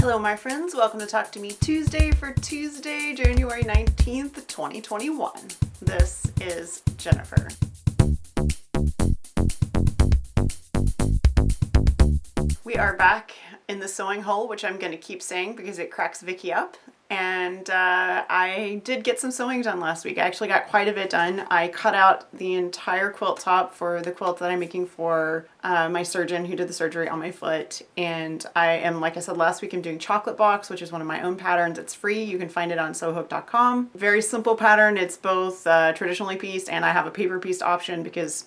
Hello my friends, welcome to Talk to Me Tuesday for Tuesday, January 19th, 2021. This is Jennifer. We are back in the sewing hole, which I'm going to keep saying because it cracks Vicky up. And I did get some sewing done last week. I actually got quite a bit done. I cut out the entire quilt top for the quilt that I'm making for my surgeon who did the surgery on my foot. And I am, like I said last week, I'm doing Chocolate Box, which is one of my own patterns. It's free. You can find it on sewhook.com. Very simple pattern. It's both traditionally pieced and I have a paper pieced option because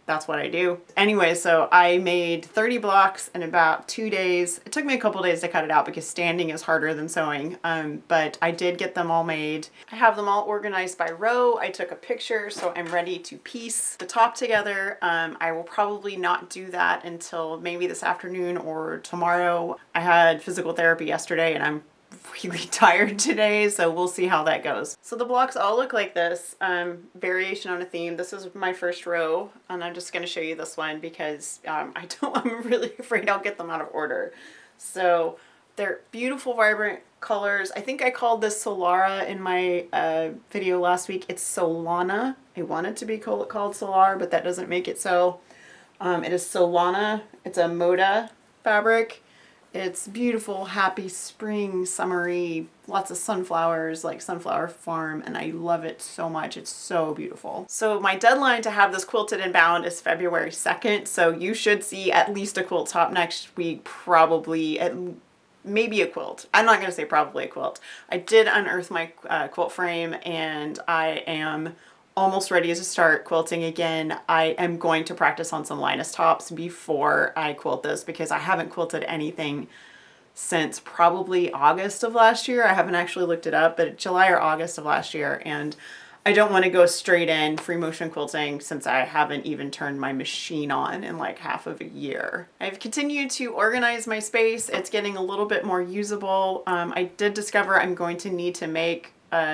that's what I do. Anyway, so I made 30 blocks in about 2 days. It took me a couple days to cut it out because standing is harder than sewing, but I did get them all made. I have them all organized by row. I took a picture, so I'm ready to piece the top together. I will probably not do that until maybe this afternoon or tomorrow. I had physical therapy yesterday and I'm really tired today, so we'll see how that goes. So the blocks all look like this, variation on a theme. This is my first row, and I'm just going to show you this one because I'm really afraid I'll get them out of order. So they're beautiful, vibrant colors. I think I called this Solara in my video last week. It's Solana. I want it to be called Solar, but that doesn't make it so. It is Solana. It's a Moda fabric. It's beautiful, happy, spring, summery, lots of sunflowers, like Sunflower Farm, and I love it so much. It's so beautiful. So my deadline to have this quilted and bound is February 2nd, so you should see at least a quilt top next week, probably, maybe a quilt. I'm not going to say probably a quilt. I did unearth my quilt frame, and I am almost ready to start quilting again. I am going to practice on some Linus tops before I quilt this because I haven't quilted anything since probably August of last year. I haven't actually looked it up, but July or August of last year, and I don't want to go straight in free motion quilting since I haven't even turned my machine on in like half of a year. I've continued to organize my space. It's getting a little bit more usable. I did discover I'm going to need to make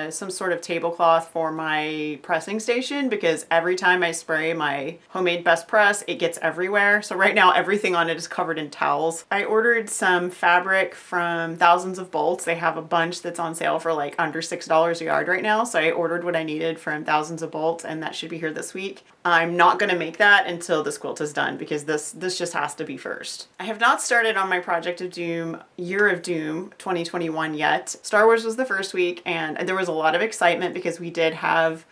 some sort of tablecloth for my pressing station because every time I spray my homemade best press, it gets everywhere. So right now everything on it is covered in towels. I ordered some fabric from Thousands of Bolts. They have a bunch that's on sale for like under $6 a yard right now. So I ordered what I needed from Thousands of Bolts and that should be here this week. I'm not going to make that until this quilt is done because this just has to be first. I have not started on my Project of Doom, Year of Doom 2021 yet. Star Wars was the first week and there was a lot of excitement because we did have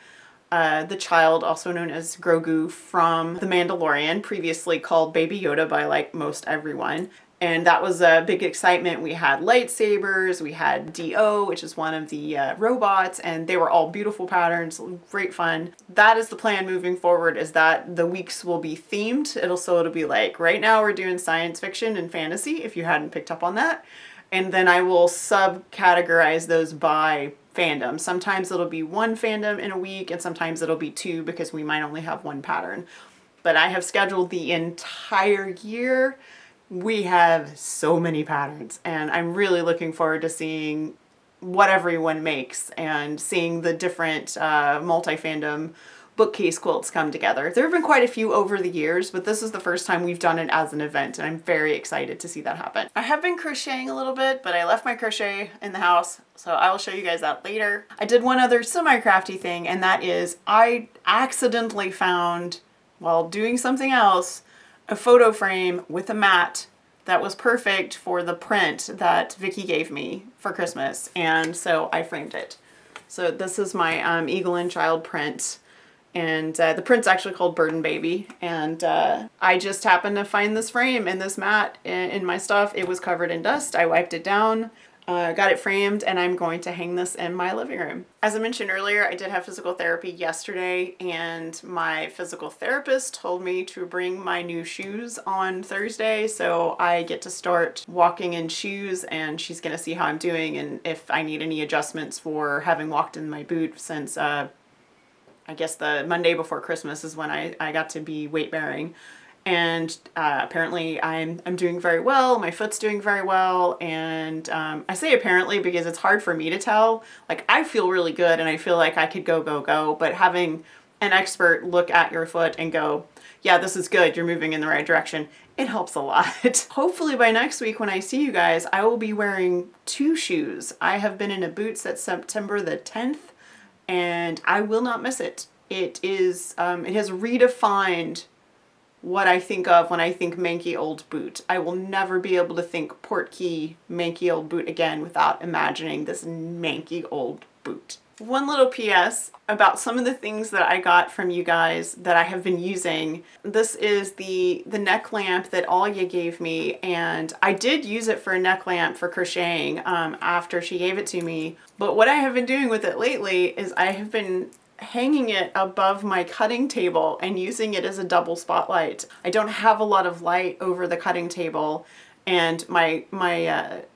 the child, also known as Grogu, from The Mandalorian, previously called Baby Yoda by like most everyone. And that was a big excitement. We had lightsabers, we had D.O., which is one of the robots, and they were all beautiful patterns, great fun. That is the plan moving forward, is that the weeks will be themed. It'll be like, right now we're doing science fiction and fantasy, if you hadn't picked up on that. And then I will subcategorize those by fandom. Sometimes it'll be one fandom in a week, and sometimes it'll be two because we might only have one pattern. But I have scheduled the entire year. We have so many patterns and I'm really looking forward to seeing what everyone makes and seeing the different multi-fandom bookcase quilts come together. There have been quite a few over the years, but this is the first time we've done it as an event and I'm very excited to see that happen. I have been crocheting a little bit, but I left my crochet in the house, so I will show you guys that later. I did one other semi-crafty thing, and that is I accidentally found, while doing something else, a photo frame with a mat that was perfect for the print that Vicky gave me for Christmas, and so I framed it. So this is my Eagle and Child print, and the print's actually called Bird and Baby, and I just happened to find this frame and this mat in my stuff. It was covered in dust. I wiped it down, got it framed, and I'm going to hang this in my living room. As I mentioned earlier, I did have physical therapy yesterday, and my physical therapist told me to bring my new shoes on Thursday, so I get to start walking in shoes, and she's gonna see how I'm doing and if I need any adjustments for having walked in my boot since I guess the Monday before Christmas is when I got to be weight bearing. And apparently I'm doing very well. My foot's doing very well. And I say apparently because it's hard for me to tell. Like, I feel really good and I feel like I could go, but having an expert look at your foot and go, yeah, this is good, you're moving in the right direction, It helps a lot. Hopefully by next week when I see you guys, I will be wearing 2 shoes. I have been in a boot since September the 10th, and I will not miss it. It is, it has redefined what I think of when I think manky old boot. I will never be able to think Portkey manky old boot again without imagining this manky old boot. One little PS about some of the things that I got from you guys that I have been using. This is the neck lamp that Alya gave me, and I did use it for a neck lamp for crocheting after she gave it to me. But what I have been doing with it lately is I have been hanging it above my cutting table and using it as a double spotlight. I don't have a lot of light over the cutting table, and my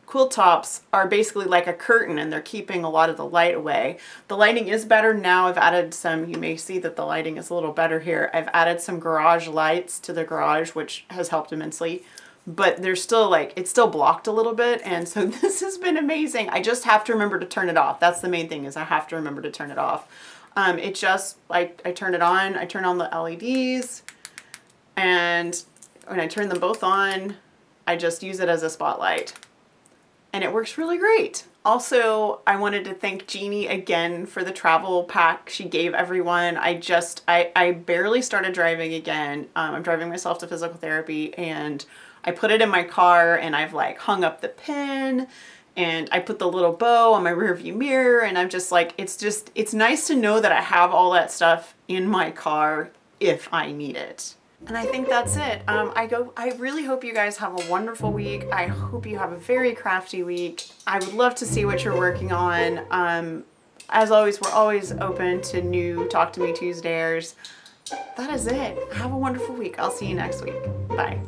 quilt tops are basically like a curtain, and they're keeping a lot of the light away. The lighting is better now. I've added some, you may see that the lighting is a little better here. I've added some garage lights to the garage, which has helped immensely. But there's still like, it's still blocked a little bit, and so this has been amazing. I just have to remember to turn it off. That's the main thing, is I have to remember to turn it off. It just, like, I turn it on, I turn on the LEDs, and when I turn them both on, I just use it as a spotlight. And it works really great. Also, I wanted to thank Jeannie again for the travel pack she gave everyone. I barely started driving again. I'm driving myself to physical therapy, and I put it in my car, and I've like hung up the pin, and I put the little bow on my rear view mirror, and I'm just like, it's nice to know that I have all that stuff in my car if I need it. And I think that's it. I really hope you guys have a wonderful week. I hope you have a very crafty week. I would love to see what you're working on. As always, we're always open to new Talk to Me Tuesdays. That is it. Have a wonderful week. I'll see you next week. Bye.